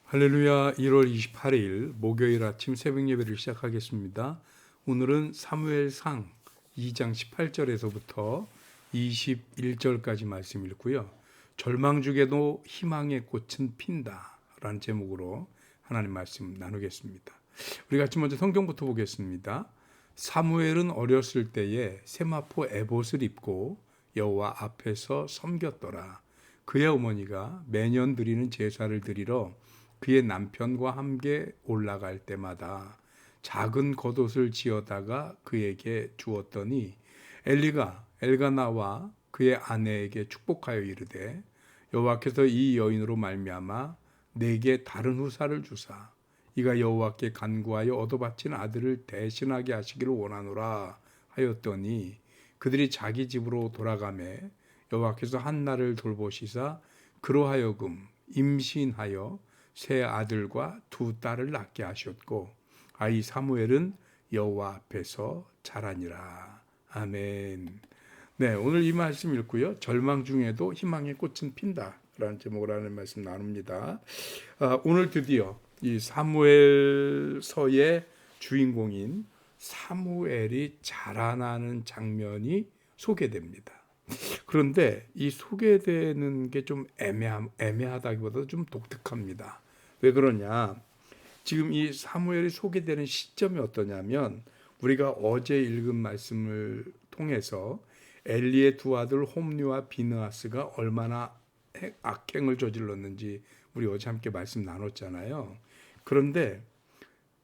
할렐루야. 1월 28일 목요일 아침 새벽 예배를 시작하겠습니다. 오늘은 사무엘상 2장 18절에서부터 21절까지 말씀 읽고요. 절망 중에도 희망의 꽃은 핀다 라는 제목으로 하나님 말씀 나누겠습니다. 우리 같이 먼저 성경부터 보겠습니다. 사무엘은 어렸을 때에 세마포 에봇을 입고 여호와 앞에서 섬겼더라. 그의 어머니가 매년 드리는 제사를 드리러 그의 남편과 함께 올라갈 때마다 작은 겉옷을 지어다가 그에게 주었더니 엘리가 엘가나와 그의 아내에게 축복하여 이르되 여호와께서 이 여인으로 말미암아 내게 다른 후사를 주사 이가 여호와께 간구하여 얻어바친 아들을 대신하게 하시기를 원하노라 하였더니 그들이 자기 집으로 돌아가매 여호와께서 한나를 돌보시사 그로 하여금 임신하여 세 아들과 두 딸을 낳게 하셨고 아이 사무엘은 여호와 앞에서 자라니라. 아멘. 네, 오늘 이 말씀 읽고요. 절망 중에도 희망의 꽃은 핀다 라는 제목으로 하는 말씀 나눕니다. 오늘 드디어 이 사무엘서의 주인공인 사무엘이 자라나는 장면이 소개됩니다. 그런데 이 소개되는 게 좀 애매하다기보다 좀 독특합니다. 왜 그러냐? 지금 이 사무엘이 소개되는 시점이 어떠냐면 우리가 어제 읽은 말씀을 통해서 엘리의 두 아들 홈리와 비느하스가 얼마나 악행을 저질렀는지 우리 어제 함께 말씀 나눴잖아요. 그런데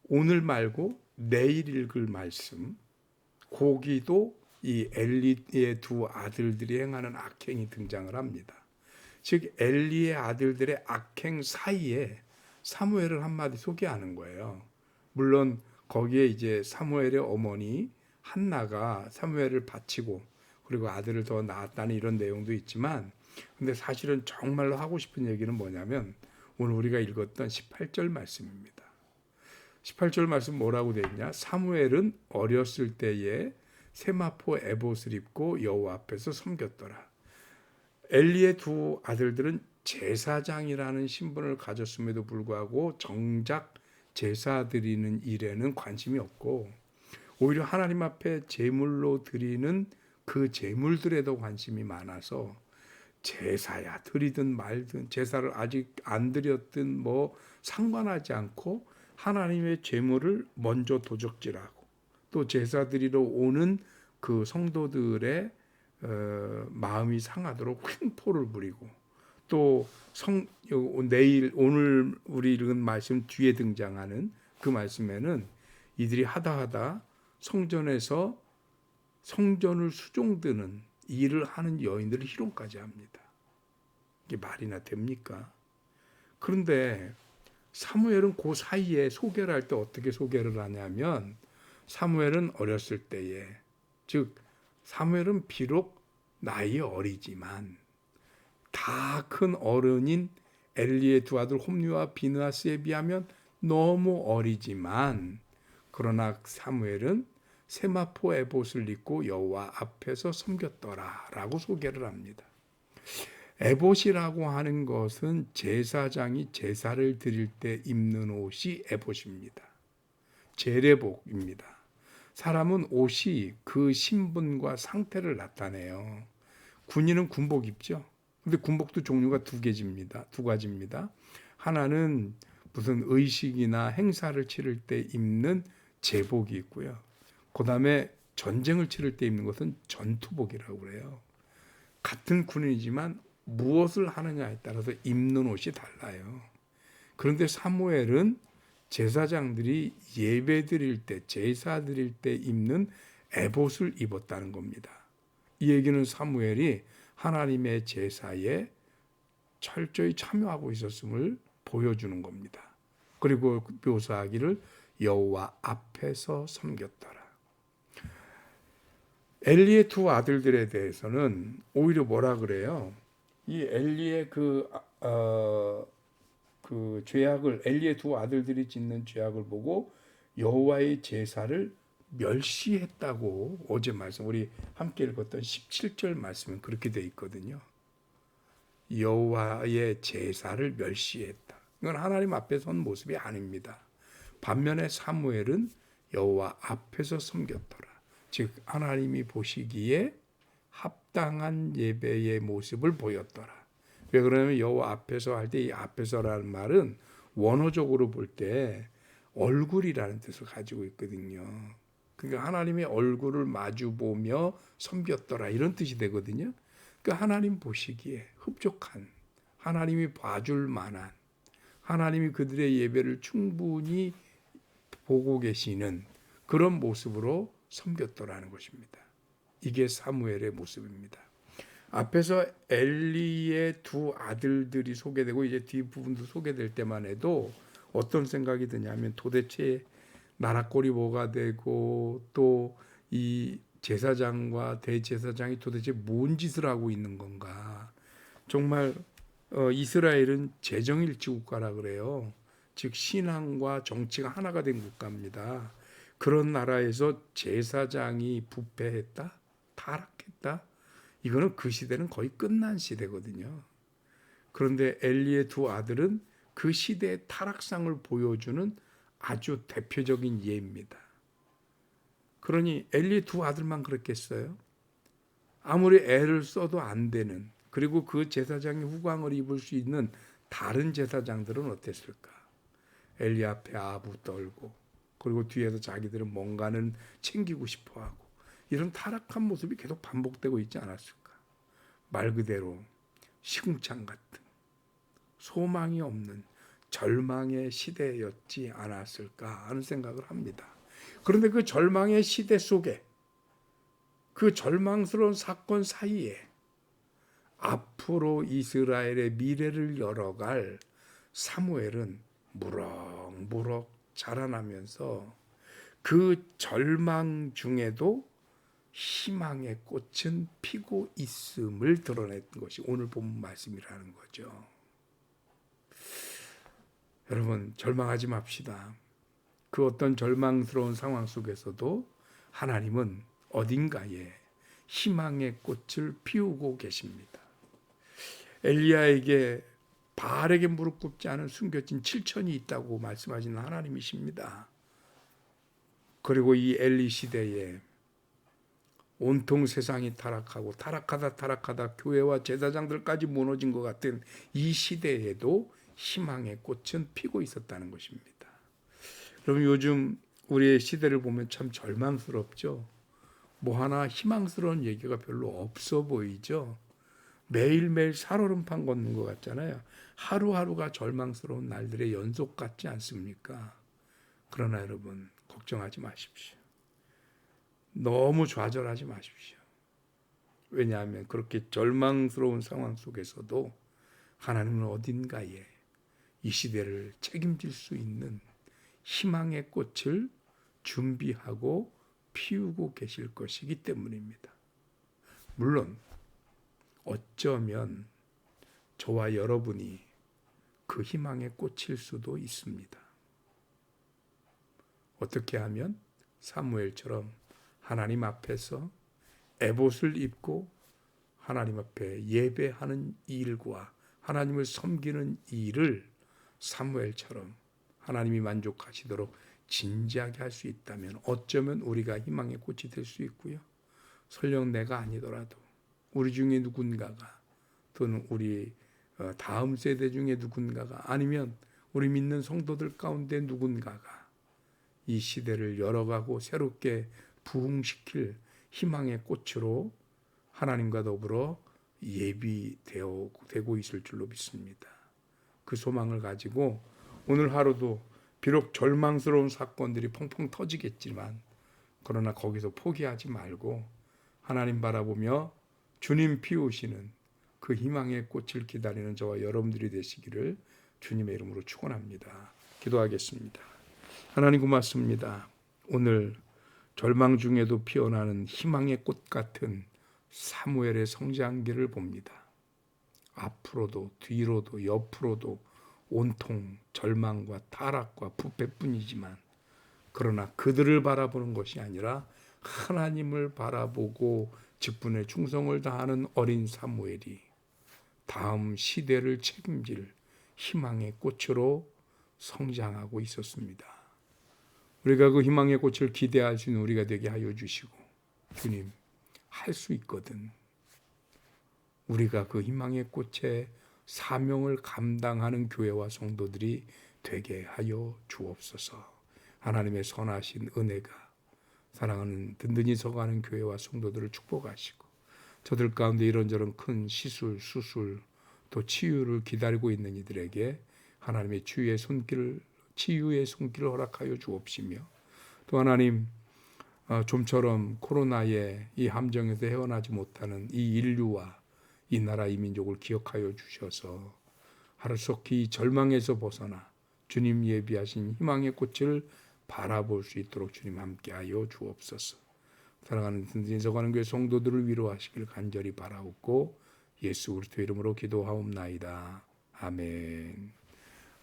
오늘 말고 내일 읽을 말씀, 거기도 이 엘리의 두 아들들이 행하는 악행이 등장을 합니다. 즉 엘리의 아들들의 악행 사이에 사무엘을 한마디 소개하는 거예요. 물론 거기에 이제 사무엘의 어머니 한나가 사무엘을 바치고 그리고 아들을 더 낳았다는 이런 내용도 있지만 근데 사실은 정말로 하고 싶은 얘기는 뭐냐면 오늘 우리가 읽었던 18절 말씀입니다. 18절 말씀 뭐라고 되어 있냐? 사무엘은 어렸을 때에 세마포 에봇을 입고 여호와 앞에서 섬겼더라. 엘리의 두 아들들은 제사장이라는 신분을 가졌음에도 불구하고 정작 제사 드리는 일에는 관심이 없고 오히려 하나님 앞에 제물로 드리는 그 제물들에도 관심이 많아서 제사야 드리든 말든 제사를 아직 안 드렸든 뭐 상관하지 않고 하나님의 제물을 먼저 도적질하고 또 제사 드리러 오는 그 성도들의 마음이 상하도록 횡포를 부리고 또 내일 오늘 우리 읽은 말씀 뒤에 등장하는 그 말씀에는 이들이 하다 성전에서 성전을 수종드는 일을 하는 여인들을 희롱까지 합니다. 이게 말이나 됩니까? 그런데 사무엘은 그 사이에 소개를 할 때 어떻게 소개를 하냐면 사무엘은 어렸을 때에 즉 사무엘은 비록 나이 어리지만 다 큰 어른인 엘리의 두 아들 홈리와 비느하스에 비하면 너무 어리지만 그러나 사무엘은 세마포 에봇을 입고 여호와 앞에서 섬겼더라라고 소개를 합니다. 에봇이라고 하는 것은 제사장이 제사를 드릴 때 입는 옷이 에봇입니다. 제례복입니다. 사람은 옷이 그 신분과 상태를 나타내요. 군인은 군복 입죠. 근데 군복도 종류가 두 가지입니다. 하나는 무슨 의식이나 행사를 치를 때 입는 제복이 있고요. 그 다음에 전쟁을 치를 때 입는 것은 전투복이라고 그래요. 같은 군인이지만 무엇을 하느냐에 따라서 입는 옷이 달라요. 그런데 사무엘은 제사장들이 예배 드릴 때, 제사 드릴 때 입는 에봇을 입었다는 겁니다. 이 얘기는 사무엘이 하나님의 제사에 철저히 참여하고 있었음을 보여주는 겁니다. 그리고 묘사하기를 여호와 앞에서 섬겼더라. 엘리의 두 아들들에 대해서는 오히려 뭐라 그래요? 이 엘리의 그 죄악을 엘리의 두 아들들이 짓는 죄악을 보고 여호와의 제사를 멸시했다고 어제 말씀 우리 함께 읽었던 17절 말씀은 그렇게 돼 있거든요. 여호와의 제사를 멸시했다. 이건 하나님 앞에 선 모습이 아닙니다. 반면에 사무엘은 여호와 앞에서 섬겼더라. 즉 하나님이 보시기에 합당한 예배의 모습을 보였더라. 왜 그러냐면 여호와 앞에서 할 때 이 앞에서라는 말은 원어적으로 볼 때 얼굴이라는 뜻을 가지고 있거든요. 그러니까 하나님의 얼굴을 마주 보며 섬겼더라 이런 뜻이 되거든요. 그러니까 하나님 보시기에 흡족한, 하나님이 봐줄 만한, 하나님이 그들의 예배를 충분히 보고 계시는 그런 모습으로 섬겼더라는 것입니다. 이게 사무엘의 모습입니다. 앞에서 엘리의 두 아들들이 소개되고 이제 뒷부분도 소개될 때만 해도 어떤 생각이 드냐면 도대체 나라꼴이 뭐가 되고 또 이 제사장과 대제사장이 도대체 뭔 짓을 하고 있는 건가. 정말 이스라엘은 재정일치 국가라 그래요. 즉 신앙과 정치가 하나가 된 국가입니다. 그런 나라에서 제사장이 부패했다? 타락했다? 이거는 그 시대는 거의 끝난 시대거든요. 그런데 엘리의 두 아들은 그 시대의 타락상을 보여주는 아주 대표적인 예입니다. 그러니 엘리의 두 아들만 그랬겠어요? 아무리 애를 써도 안 되는, 그리고 그 제사장이 후광을 입을 수 있는 다른 제사장들은 어땠을까? 엘리 앞에 아부 떨고 그리고 뒤에서 자기들은 뭔가는 챙기고 싶어하고 이런 타락한 모습이 계속 반복되고 있지 않았을까? 말 그대로 시궁창 같은 소망이 없는 절망의 시대였지 않았을까 하는 생각을 합니다. 그런데 그 절망의 시대 속에 그 절망스러운 사건 사이에 앞으로 이스라엘의 미래를 열어갈 사무엘은 무럭무럭 자라나면서 그 절망 중에도 희망의 꽃은 피고 있음을 드러낸 것이 오늘 본 말씀이라는 거죠. 여러분 절망하지 맙시다. 그 어떤 절망스러운 상황 속에서도 하나님은 어딘가에 희망의 꽃을 피우고 계십니다. 엘리야에게 바알에게 무릎 꿇지 않은 숨겨진 7천이 있다고 말씀하시는 하나님이십니다. 그리고 이 엘리 시대에 온통 세상이 타락하고 타락하다 교회와 제사장들까지 무너진 것 같은 이 시대에도 희망의 꽃은 피고 있었다는 것입니다. 여러분 요즘 우리의 시대를 보면 참 절망스럽죠. 뭐 하나 희망스러운 얘기가 별로 없어 보이죠. 매일매일 살얼음판 걷는 것 같잖아요. 하루하루가 절망스러운 날들의 연속 같지 않습니까? 그러나 여러분 걱정하지 마십시오. 너무 좌절하지 마십시오. 왜냐하면 그렇게 절망스러운 상황 속에서도 하나님은 어딘가에 이 시대를 책임질 수 있는 희망의 꽃을 준비하고 피우고 계실 것이기 때문입니다. 물론 어쩌면 저와 여러분이 그 희망의 꽃일 수도 있습니다. 어떻게 하면 사무엘처럼 하나님 앞에서 에봇을 입고 하나님 앞에 예배하는 일과 하나님을 섬기는 일을 사무엘처럼 하나님이 만족하시도록 진지하게 할 수 있다면 어쩌면 우리가 희망의 꽃이 될 수 있고요. 설령 내가 아니더라도 우리 중에 누군가가 또는 우리 다음 세대 중에 누군가가 아니면 우리 믿는 성도들 가운데 누군가가 이 시대를 열어가고 새롭게 부흥시킬 희망의 꽃으로 하나님과 더불어 예비되고 있을 줄로 믿습니다. 그 소망을 가지고 오늘 하루도 비록 절망스러운 사건들이 펑펑 터지겠지만 그러나 거기서 포기하지 말고 하나님 바라보며 주님 피우시는 그 희망의 꽃을 기다리는 저와 여러분들이 되시기를 주님의 이름으로 축원합니다. 기도하겠습니다. 하나님 고맙습니다. 오늘 절망 중에도 피어나는 희망의 꽃 같은 사무엘의 성장기를 봅니다. 앞으로도 뒤로도 옆으로도 온통 절망과 타락과 부패뿐이지만 그러나 그들을 바라보는 것이 아니라 하나님을 바라보고 직분에 충성을 다하는 어린 사무엘이 다음 시대를 책임질 희망의 꽃으로 성장하고 있었습니다. 우리가 그 희망의 꽃을 기대할 수 있는 우리가 되게 하여 주시고, 주님, 할 수 있거든. 우리가 그 희망의 꽃의 사명을 감당하는 교회와 성도들이 되게 하여 주옵소서. 하나님의 선하신 은혜가 사랑하는 든든히 서가는 교회와 성도들을 축복하시고, 저들 가운데 이런저런 큰 시술, 수술, 또 치유를 기다리고 있는 이들에게 하나님의 치유의 손길을 허락하여 주옵시며, 또 하나님, 좀처럼 코로나의 이 함정에서 헤어나지 못하는 이 인류와 이 나라 이 민족을 기억하여 주셔서 하루속히 절망에서 벗어나 주님 예비하신 희망의 꽃을 바라볼 수 있도록 주님 함께하여 주옵소서. 사랑하는 든든히 서가는 교회 성도들을 위로하시길 간절히 바라옵고 예수 그리스도 이름으로 기도하옵나이다. 아멘.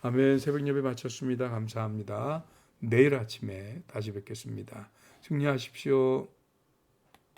아멘. 새벽 예배 마쳤습니다. 감사합니다. 내일 아침에 다시 뵙겠습니다. 승리하십시오.